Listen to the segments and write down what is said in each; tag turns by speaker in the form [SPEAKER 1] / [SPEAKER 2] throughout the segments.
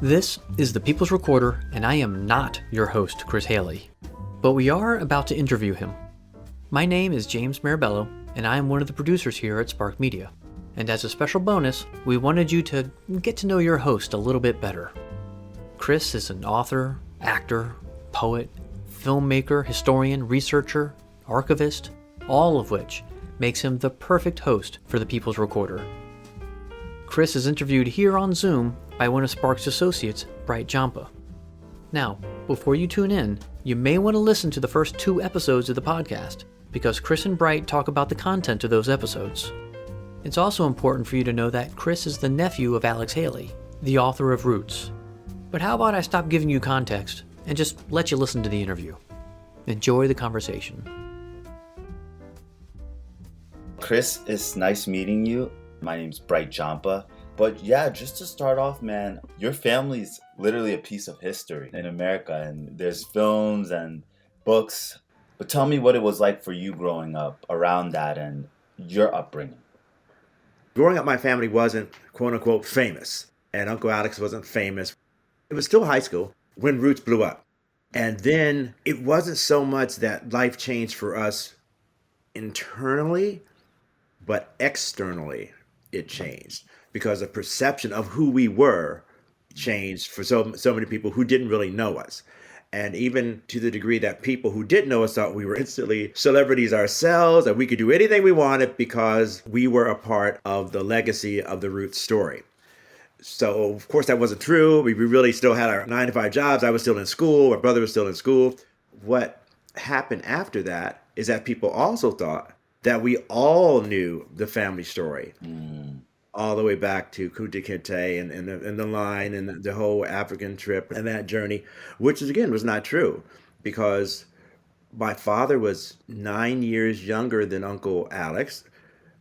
[SPEAKER 1] This is the People's Recorder, and I am not your host, Chris Haley. But we are about to interview him. My name is James Marabello, and I am one of the producers here at Spark Media. And as a special bonus, we wanted you to get to know your host a little bit better. Chris is an author, actor, poet, filmmaker, historian, researcher, archivist, all of which makes him the perfect host for the People's Recorder. Chris is interviewed here on Zoom by one of Spark's associates, Djampa. Now, before you tune in, you may want to listen to the first 2 episodes of the podcast, because Chris and Bright talk about the content of those episodes. It's also important for you to know that Chris is the nephew of Alex Haley, the author of Roots. But how about I stop giving you context and just let you listen to the interview? Enjoy the conversation.
[SPEAKER 2] Chris, it's nice meeting you. My name's Djampa. But yeah, just to start off, man, your family's literally a piece of history in America, and there's films and books. But tell me what it was like for you growing up around that and your upbringing.
[SPEAKER 3] Growing up, my family wasn't quote unquote famous, and Uncle Alex wasn't famous. It was still high school when Roots blew up. And then it wasn't so much that life changed for us internally, but externally it changed, because the perception of who we were changed for so many people who didn't really know us. And even to the degree that people who did know us thought we were instantly celebrities ourselves, that we could do anything we wanted because we were a part of the legacy of the Roots story. So, of course, that wasn't true. We really still had our 9-to-5 jobs. I was still in school. My brother was still in school. What happened after that is that people also thought that we all knew the family story. All the way back to Kunta Kinte and the line and the whole African trip and that journey, which is, again, was not true, because my father was 9 years younger than Uncle Alex.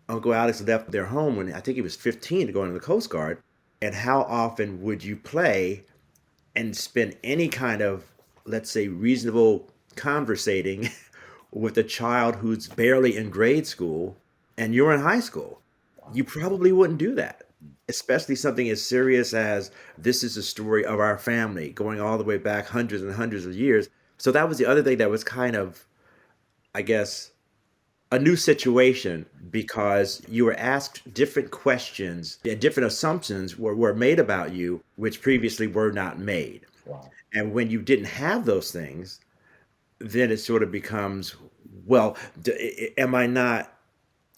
[SPEAKER 3] Uncle Alex left their home when I think he was 15 to go into the Coast Guard. And how often would you play and spend any kind of, let's say, reasonable conversating with a child who's barely in grade school and you're in high school? You probably wouldn't do that, especially something as serious as this is the story of our family going all the way back hundreds and hundreds of years. So that was the other thing that was kind of, I guess, a new situation, because you were asked different questions and different assumptions were made about you, which previously were not made.
[SPEAKER 2] Wow.
[SPEAKER 3] And when you didn't have those things, then it sort of becomes, well, am I not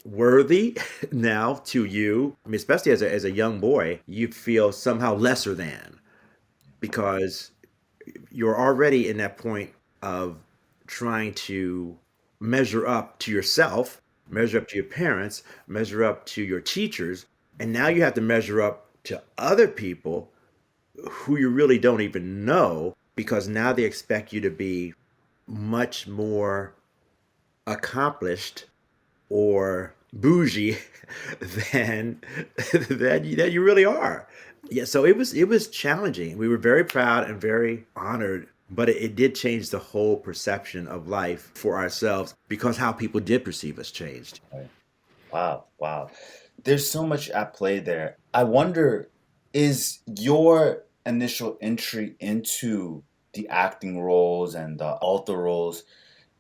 [SPEAKER 3] worthy now to you? I mean, especially as a young boy, you feel somehow lesser than, because you're already in that point of trying to measure up to yourself, measure up to your parents, measure up to your teachers, and now you have to measure up to other people who you really don't even know, because now they expect you to be much more accomplished or bougie than you really are. Yeah, so it was challenging. We were very proud and very honored, but it did change the whole perception of life for ourselves, because how people did perceive us changed.
[SPEAKER 2] Wow. There's so much at play there. I wonder, is your initial entry into the acting roles and the altar roles,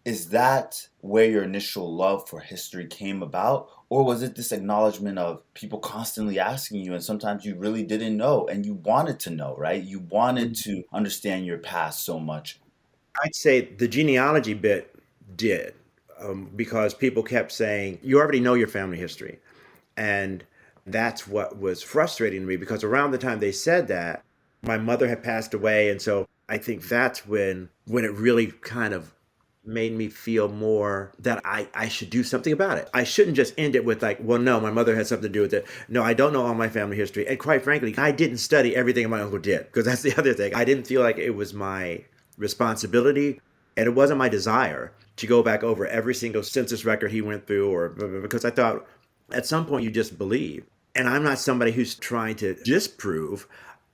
[SPEAKER 2] is that where your initial love for history came about? Or was it this acknowledgement of people constantly asking you, and sometimes you really didn't know and you wanted to know, right? You wanted to understand your past so much.
[SPEAKER 3] I'd say the genealogy bit did, because people kept saying, you already know your family history. And that's what was frustrating to me, because around the time they said that, my mother had passed away. And so I think that's when it really kind of made me feel more that I should do something about it. I shouldn't just end it with like, well, no, my mother had something to do with it. No, I don't know all my family history. And quite frankly, I didn't study everything my uncle did, because that's the other thing. I didn't feel like it was my responsibility, and it wasn't my desire to go back over every single census record he went through, or because I thought at some point you just believe. And I'm not somebody who's trying to disprove.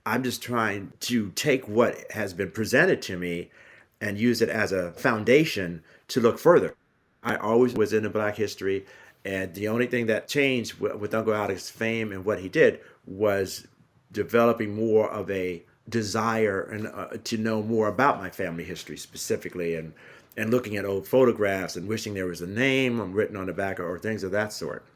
[SPEAKER 3] I'm just trying to take what has been presented to me and use it as a foundation to look further. I always was into Black history, and the only thing that changed with Uncle Alex's fame and what he did was developing more of a desire and to know more about my family history specifically, and looking at old photographs and wishing there was a name written on the back or things of that sort.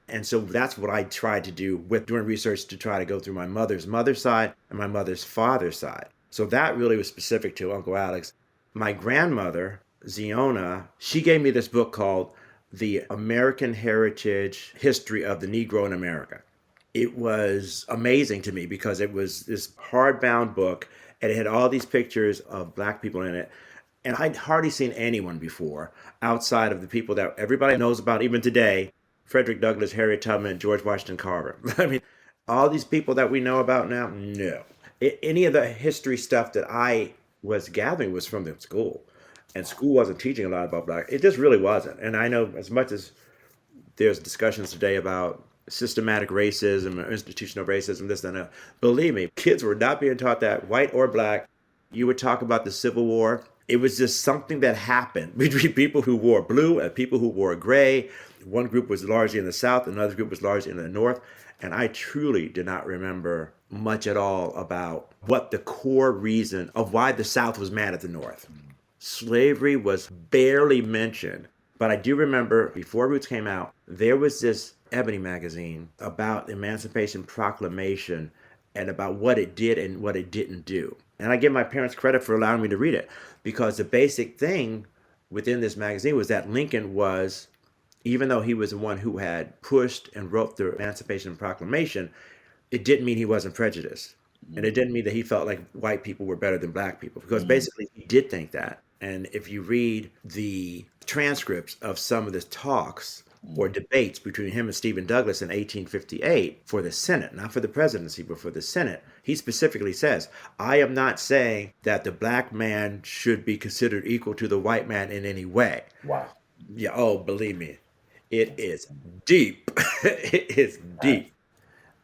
[SPEAKER 3] And so that's what I tried to do with doing research, to try to go through my mother's side and my mother's father's side. So that really was specific to Uncle Alex. My grandmother, Ziona, she gave me this book called The American Heritage History of the Negro in America. It was amazing to me because it was this hardbound book and it had all these pictures of Black people in it. And I'd hardly seen anyone before outside of the people that everybody knows about even today: Frederick Douglass, Harriet Tubman, George Washington Carver. I mean, all these people that we know about now, no. Any of the history stuff that I was gathering was from the school. And school wasn't teaching a lot about Black. It just really wasn't. And I know as much as there's discussions today about systematic racism or institutional racism, this and that, believe me, kids were not being taught that, white or Black. You would talk about the Civil War. It was just something that happened between people who wore blue and people who wore gray. One group was largely in the South, another group was largely in the North. And I truly did not remember much at all about what the core reason of why the South was mad at the North. Slavery was barely mentioned. But I do remember before Roots came out, there was this Ebony magazine about the Emancipation Proclamation and about what it did and what it didn't do. And I give my parents credit for allowing me to read it, because the basic thing within this magazine was that Lincoln was, even though he was the one who had pushed and wrote the Emancipation Proclamation, it didn't mean he wasn't prejudiced. And it didn't mean that he felt like white people were better than Black people, because basically he did think that. And if you read the transcripts of some of the talks or debates between him and Stephen Douglas in 1858 for the Senate, not for the presidency, but for the Senate, he specifically says, I am not saying that the Black man should be considered equal to the white man in any way.
[SPEAKER 2] Wow.
[SPEAKER 3] Yeah, oh, believe me, it is deep. It is deep.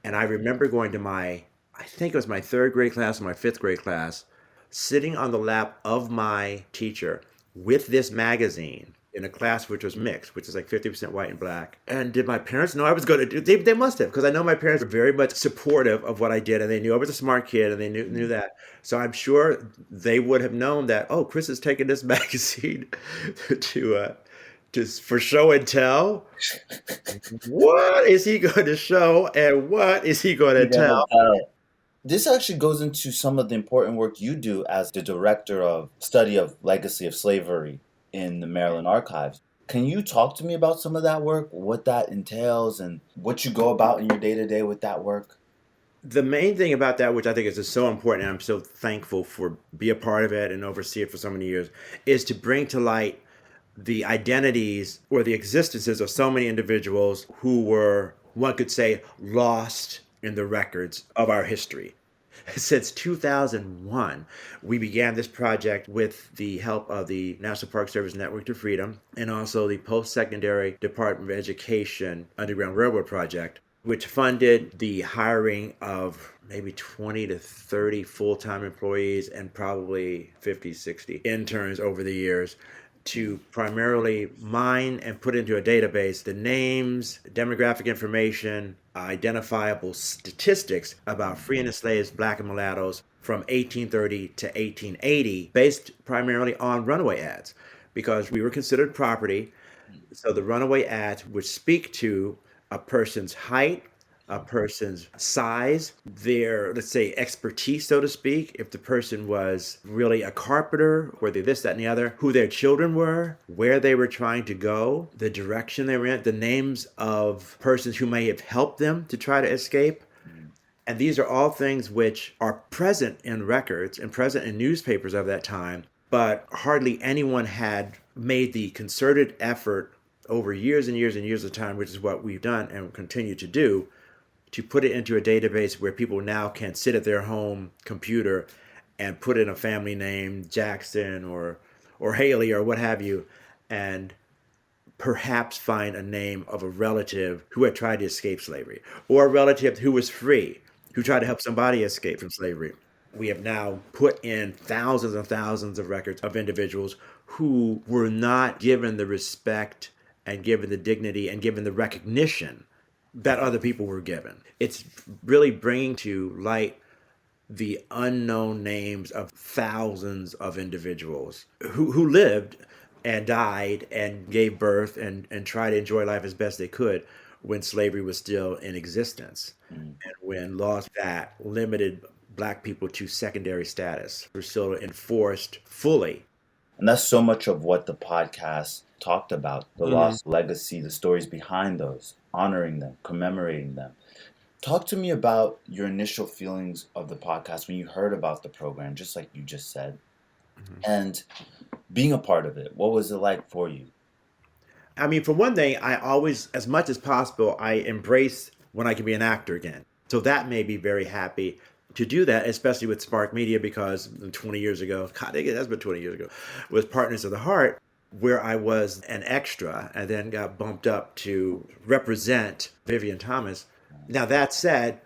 [SPEAKER 3] And I remember going to I think it was my third grade class or my fifth grade class, sitting on the lap of my teacher with this magazine in a class which was mixed, which is like 50% white and Black. And did my parents know I was going to do? They must have, because I know my parents were very much supportive of what I did, and they knew I was a smart kid, and they knew that. So I'm sure they would have known that, oh, Chris is taking this magazine to for show and tell. What is he going to show, and what is he going to tell?
[SPEAKER 2] This actually goes into some of the important work you do as the director of study of legacy of slavery in the Maryland Archives. Can you talk to me about some of that work, what that entails, and what you go about in your day-to-day with that work?
[SPEAKER 3] The main thing about that, which I think is just so important, and I'm so thankful for be a part of it and oversee it for so many years, is to bring to light the identities or the existences of so many individuals who were, one could say, lost in the records of our history. Since 2001, we began this project with the help of the National Park Service Network to Freedom and also the Post-Secondary Department of Education Underground Railroad Project, which funded the hiring of maybe 20 to 30 full-time employees and probably 50, 60 interns over the years to primarily mine and put into a database the names, demographic information, identifiable statistics about free and enslaved Black and mulattoes from 1830 to 1880, based primarily on runaway ads, because we were considered property. So the runaway ads would speak to a person's height, a person's size, their, let's say, expertise, so to speak. If the person was really a carpenter, were they this, that, and the other, who their children were, where they were trying to go, the direction they were in, the names of persons who may have helped them to try to escape. And these are all things which are present in records and present in newspapers of that time, but hardly anyone had made the concerted effort over years and years and years of time, which is what we've done and continue to do, to put it into a database where people now can sit at their home computer and put in a family name, Jackson or Haley or what have you, and perhaps find a name of a relative who had tried to escape slavery, or a relative who was free, who tried to help somebody escape from slavery. We have now put in thousands and thousands of records of individuals who were not given the respect and given the dignity and given the recognition that other people were given. It's really bringing to light the unknown names of thousands of individuals who lived and died and gave birth and tried to enjoy life as best they could when slavery was still in existence,
[SPEAKER 2] Mm.
[SPEAKER 3] and when laws that limited Black people to secondary status were still enforced fully.
[SPEAKER 2] And that's so much of what the podcast talked about, the
[SPEAKER 3] Mhm.
[SPEAKER 2] lost legacy, the stories behind those, honoring them, commemorating them. Talk to me about your initial feelings of the podcast when you heard about the program, just like you just said,
[SPEAKER 3] Mhm.
[SPEAKER 2] and being a part of it. What was it like for you?
[SPEAKER 3] I mean, for one thing, I always, as much as possible, I embrace when I can be an actor again. So that made me very happy to do that, especially with Spark Media, because 20 years ago, God, that's been 20 years ago, with Partners of the Heart, where I was an extra and then got bumped up to represent Vivian Thomas. Now, that said,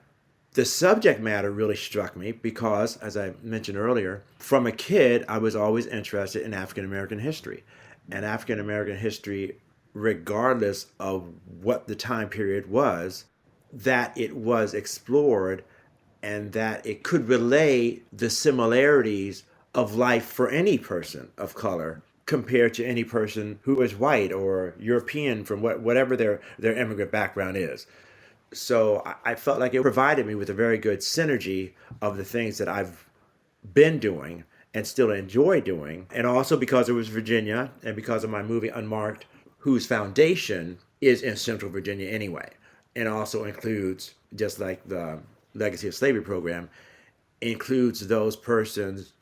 [SPEAKER 3] the subject matter really struck me because, as I mentioned earlier, from a kid, I was always interested in African American history. And African American history, regardless of what the time period was, that it was explored and that it could relay the similarities of life for any person of color compared to any person who is white or European from whatever their immigrant background is. So I felt like it provided me with a very good synergy of the things that I've been doing and still enjoy doing. And also because it was Virginia and because of my movie Unmarked, whose foundation is in Central Virginia anyway, and also includes, just like the Legacy of Slavery program, includes those persons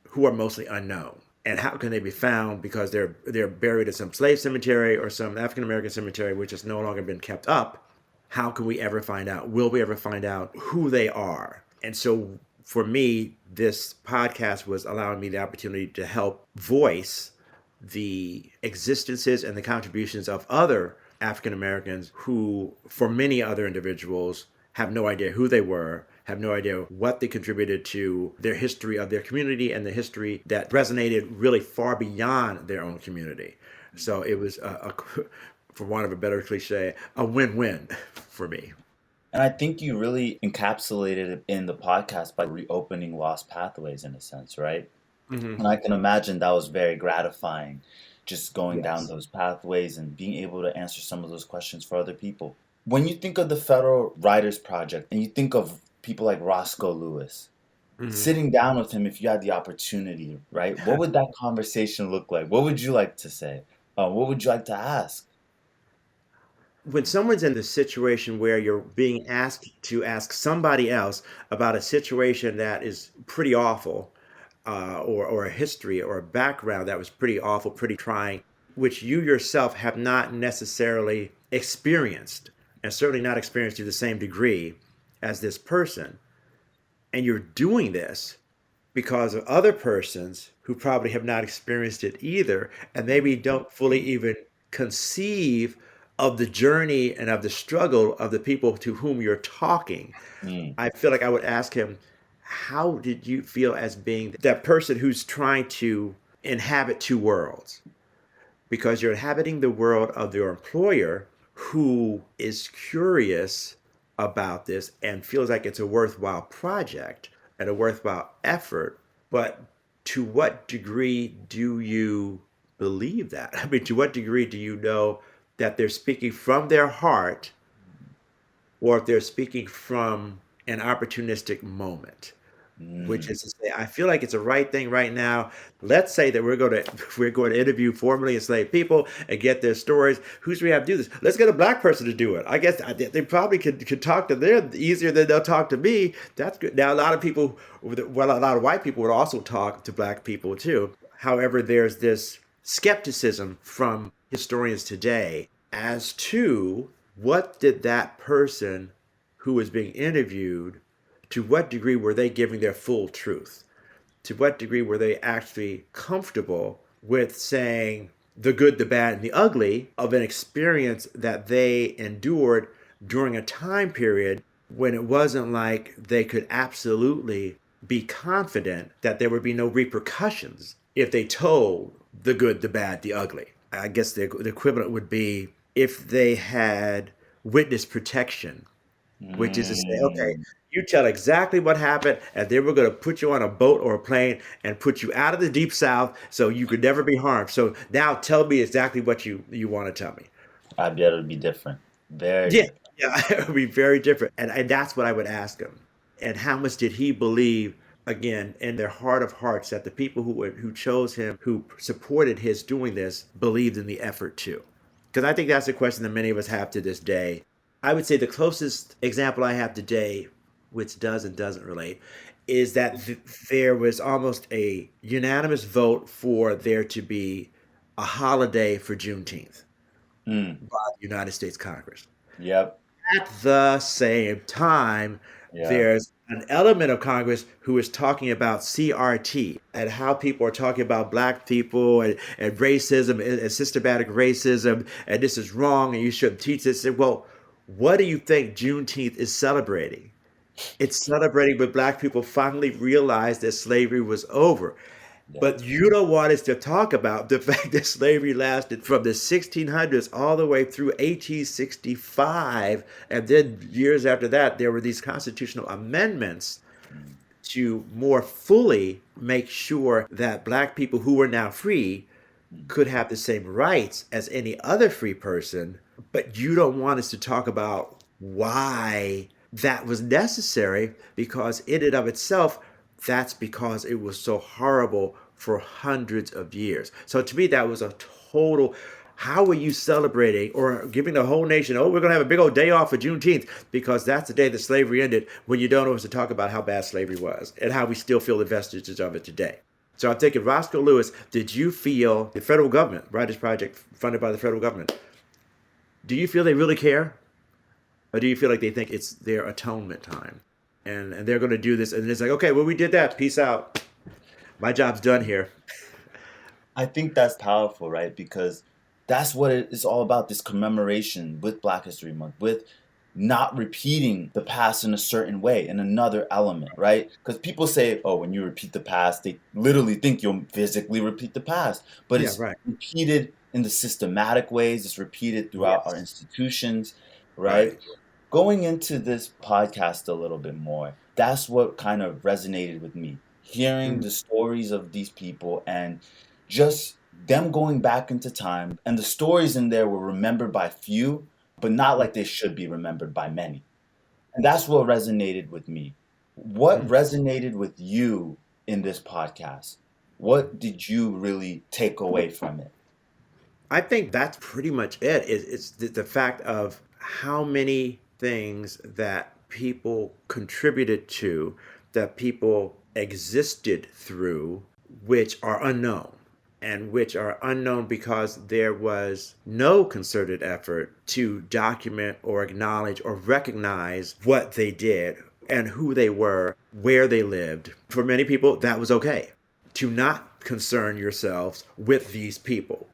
[SPEAKER 3] who are mostly unknown. And how can they be found? Because they're buried in some slave cemetery or some African American cemetery which has no longer been kept up. How can we ever find out? Will we ever find out who they are? And so for me, this podcast was allowing me the opportunity to help voice the existences and the contributions of other African Americans who, for many other individuals, have no idea who they were, have no idea what they contributed to their history of their community and the history that resonated really far beyond their own community. So it was, for want of a better cliche, a win-win for me.
[SPEAKER 2] And I think you really encapsulated it in the podcast by reopening lost pathways in a sense, right?
[SPEAKER 3] Mm-hmm.
[SPEAKER 2] And I can imagine that was very gratifying, just going down
[SPEAKER 3] Yes.
[SPEAKER 2] those pathways and being able to answer some of those questions for other people. When you think of the Federal Writers Project and you think of people like Roscoe Lewis,
[SPEAKER 3] Mm-hmm.
[SPEAKER 2] sitting down with him if you had the opportunity, right? What would that conversation look like? What would you like to say? What would you like to ask?
[SPEAKER 3] When someone's in the situation where you're being asked to ask somebody else about a situation that is pretty awful, or a history or a background that was pretty awful, pretty trying, which you yourself have not necessarily experienced, and certainly not experienced to the same degree as this person, and you're doing this because of other persons who probably have not experienced it either, and maybe don't fully even conceive of the journey and of the struggle of the people to whom you're talking.
[SPEAKER 2] Mm,
[SPEAKER 3] I feel like I would ask him, how did you feel as being that person who's trying to inhabit two worlds? Because you're inhabiting the world of your employer who is curious about this and feels like it's a worthwhile project and a worthwhile effort. But to what degree do you believe that? I mean, to what degree do you know that they're speaking from their heart or if they're speaking from an opportunistic moment? Which
[SPEAKER 2] mm.
[SPEAKER 3] is to say, I feel like it's a right thing right now. Let's say that we're going to interview formerly enslaved people and get their stories. Who should we have to do this? Let's get a Black person to do it. I guess they probably could talk to them easier than they'll talk to me. That's good. Now, a lot of people, well, a lot of white people would also talk to Black people too. However, there's this skepticism from historians today as to what did that person who was being interviewed, to what degree were they giving their full truth? To what degree were they actually comfortable with saying the good, the bad, and the ugly of an experience that they endured during a time period when it wasn't like they could absolutely be confident that there would be no repercussions if they told the good, the bad, the ugly? I guess the equivalent would be if they had witness protection which is to say, okay,
[SPEAKER 2] Mm,
[SPEAKER 3] you tell exactly what happened, and then we're going to put you on a boat or a plane and put you out of the deep south so you could never be harmed. So now tell me exactly what you want to tell me.
[SPEAKER 2] I bet it'll be different. Very
[SPEAKER 3] Yeah,
[SPEAKER 2] different.
[SPEAKER 3] yeah, it would be very different. And that's what I would ask him. And how much did he believe, again, in their heart of hearts, that the people who chose him, who supported his doing this, believed in the effort too? Because I think that's a question that many of us have to this day. I would say the closest example I have today, which does and doesn't relate, is that there was almost a unanimous vote for there to be a holiday for Juneteenth
[SPEAKER 2] Mm,
[SPEAKER 3] by the United States Congress.
[SPEAKER 2] yep.
[SPEAKER 3] At the same time,
[SPEAKER 2] Yeah.
[SPEAKER 3] there's an element of Congress who is talking about CRT and how people are talking about black people and racism and systematic racism, and this is wrong and you shouldn't teach this. Well, what do you think Juneteenth is celebrating? It's celebrating when black people finally realized that slavery was over.
[SPEAKER 2] Yeah.
[SPEAKER 3] But you don't want us to talk about the fact that slavery lasted from the 1600s all the way through 1865. And then years after that, there were these constitutional amendments
[SPEAKER 2] Mm,
[SPEAKER 3] to more fully make sure that black people who were now free
[SPEAKER 2] mm,
[SPEAKER 3] could have the same rights as any other free person. But you don't want us to talk about why that was necessary because in and of itself, that's because it was so horrible for hundreds of years. So to me, that was a total. How are you celebrating or giving the whole nation, oh, we're going to have a big old day off for Juneteenth because that's the day that slavery ended when you don't want us to talk about how bad slavery was and how we still feel the vestiges of it today? So I'm thinking, Roscoe Lewis, did you feel the federal government, Writers Project funded by the federal government, do you feel they really care? Or do you feel like they think it's their atonement time? And they're going to do this. And it's like, okay, well, we did that. Peace out. My job's done here.
[SPEAKER 2] I think that's powerful, right? Because that's what it is all about, this commemoration with Black History Month, with not repeating the past in a certain way, in another element, right? Because people say, oh, when you repeat the past, they literally think you'll physically repeat the past. But
[SPEAKER 3] Yeah,
[SPEAKER 2] it's
[SPEAKER 3] right.
[SPEAKER 2] repeated in the systematic ways, it's repeated throughout our
[SPEAKER 3] Yes.
[SPEAKER 2] institutions, right?
[SPEAKER 3] Right.
[SPEAKER 2] Going into this podcast a little bit more, that's what kind of resonated with me. Hearing
[SPEAKER 3] Mm.
[SPEAKER 2] the stories of these people and just them going back into time, and the stories in there were remembered by few, but not like they should be remembered by many. And that's what resonated with me. What
[SPEAKER 3] Mm.
[SPEAKER 2] resonated with you in this podcast? What did you really take away from it?
[SPEAKER 3] I think that's pretty much it. It's the fact of how many things that people contributed to, that people existed through, which are unknown. And which are unknown because there was no concerted effort to document or acknowledge or recognize what they did and who they were, where they lived. For many people, that was okay to not concern yourselves with these people.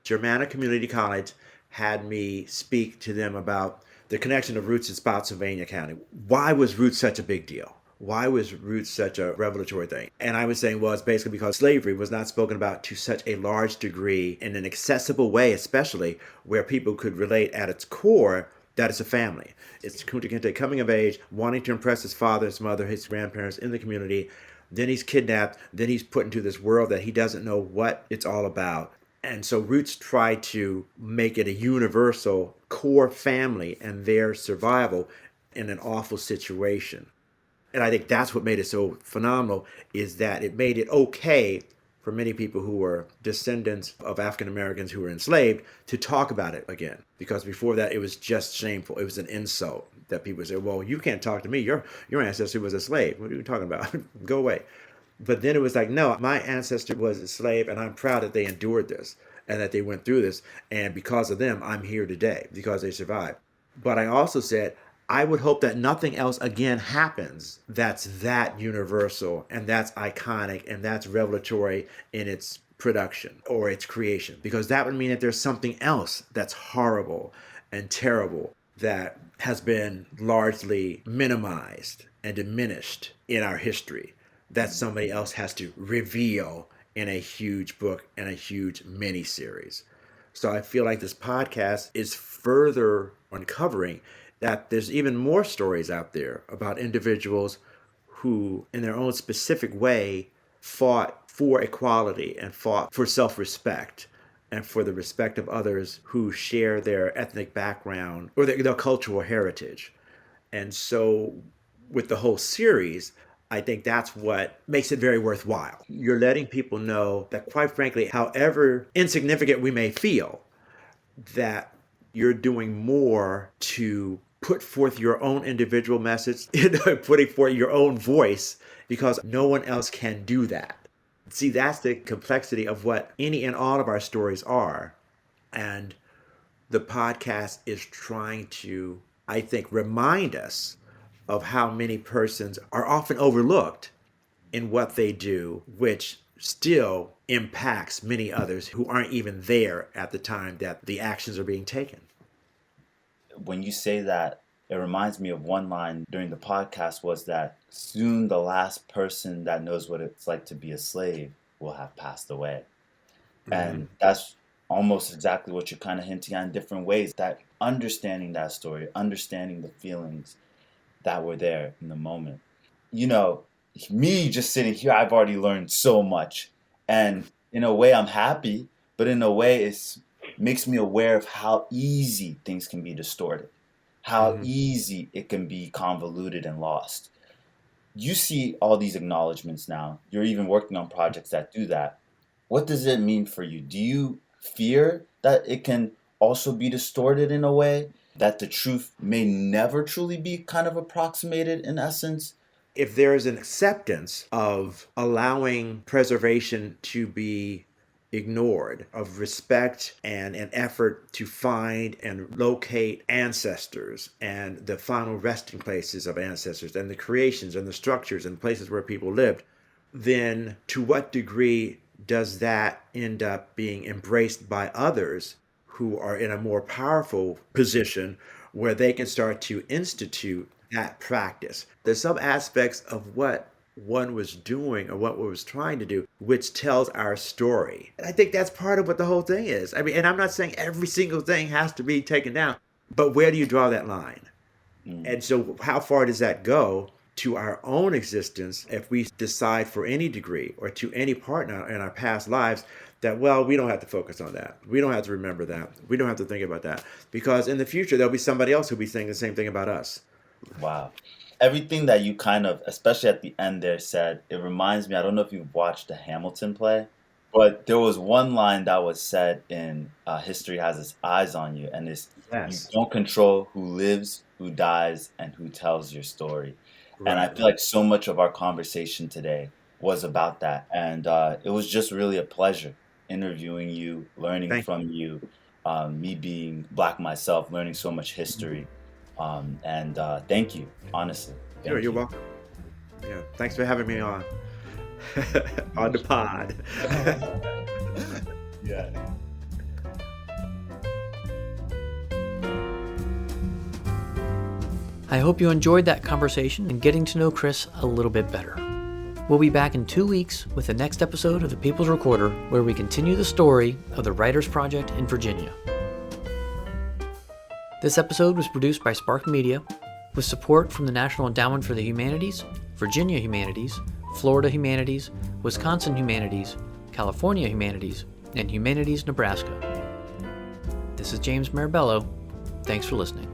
[SPEAKER 3] Germanna Community College had me speak to them about the connection of Roots in Spotsylvania County. Why was Roots such a big deal? Why was Roots such a revelatory thing? And I was saying, well, it's basically because slavery was not spoken about to such a large degree in an accessible way, especially where people could relate at its core that it's a family. It's Kunta Kinte coming of age, wanting to impress his father, his mother, his grandparents in the community. Then he's kidnapped. Then he's put into this world that he doesn't know what it's all about. And so Roots tried to make it a universal core family and their survival in an awful situation. And I think that's what made it so phenomenal is that it made it okay for many people who were descendants of African Americans who were enslaved to talk about it again. Because before that, it was just shameful. It was an insult that people say, well, you can't talk to me. Your ancestor was a slave. What are you talking about? Go away. But then it was like, no, my ancestor was a slave, and I'm proud that they endured this and that they went through this. And because of them, I'm here today because they survived. But I also said, I would hope that nothing else again happens that's that universal and that's iconic and that's revelatory in its production or its creation, because that would mean that there's something else that's horrible and terrible that has been largely minimized and diminished in our history that somebody else has to reveal in a huge book and a huge mini series. So I feel like this podcast is further uncovering that there's even more stories out there about individuals who, in their own specific way, fought for equality and fought for self-respect and for the respect of others who share their ethnic background or their cultural heritage. And so with the whole series, I think that's what makes it very worthwhile. You're letting people know that, quite frankly, however insignificant we may feel, that you're doing more to put forth your own individual message, putting forth your own voice, because no one else can do that. See, that's the complexity of what any and all of our stories are. And the podcast is trying to, I think, remind us of how many persons are often overlooked in what they do, which still impacts many others who aren't even there at the time that the actions are being taken.
[SPEAKER 2] When you say that, it reminds me of one line during the podcast was that soon the last person that knows what it's like to be a slave will have passed away. Mm-hmm. And that's almost exactly what you're kind of hinting at in different ways, that understanding that story, understanding the feelings that were there in the moment. You know, me just sitting here, I've already learned so much. And in a way, I'm happy, but in a way, it makes me aware of how easy things can be distorted, how easy it can be convoluted and lost. You see all these acknowledgments now. You're even working on projects that do that. What does it mean for you? Do you fear that it can also be distorted in a way, that the truth may never truly be kind of approximated in essence?
[SPEAKER 3] If there is an acceptance of allowing preservation to be ignored, of respect and an effort to find and locate ancestors and the final resting places of ancestors and the creations and the structures and places where people lived, then to what degree does that end up being embraced by others who are in a more powerful position where they can start to institute that practice? There's some aspects of what one was doing or what one was trying to do which tells our story. And I think that's part of what the whole thing is. I mean, and I'm not saying every single thing has to be taken down, but where do you draw that line? And so how far does that go to our own existence if we decide for any degree or to any part in our past lives that, well, we don't have to focus on that. We don't have to remember that. We don't have to think about that, because in the future, there'll be somebody else who'll be saying the same thing about us.
[SPEAKER 2] Wow. Everything that you kind of, especially at the end there, said, it reminds me, I don't know if you've watched the Hamilton play, but there was one line that was said in History Has Its Eyes on You, and it's, yes, you don't control who lives, who dies, and who tells your story. Right. And I feel like so much of our conversation today was about that. And it was just really a pleasure interviewing you, learning from you, me being Black myself, learning so much history. And thank you, honestly.
[SPEAKER 3] Sure, you're welcome. Yeah, thanks for having me on on the pod.
[SPEAKER 2] Yeah.
[SPEAKER 1] I hope you enjoyed that conversation and getting to know Chris a little bit better. We'll be back in 2 weeks with the next episode of The People's Recorder, where we continue the story of the Writers Project in Virginia. This episode was produced by Spark Media, with support from the National Endowment for the Humanities, Virginia Humanities, Florida Humanities, Wisconsin Humanities, California Humanities, and Humanities Nebraska. This is James Marabello. Thanks for listening.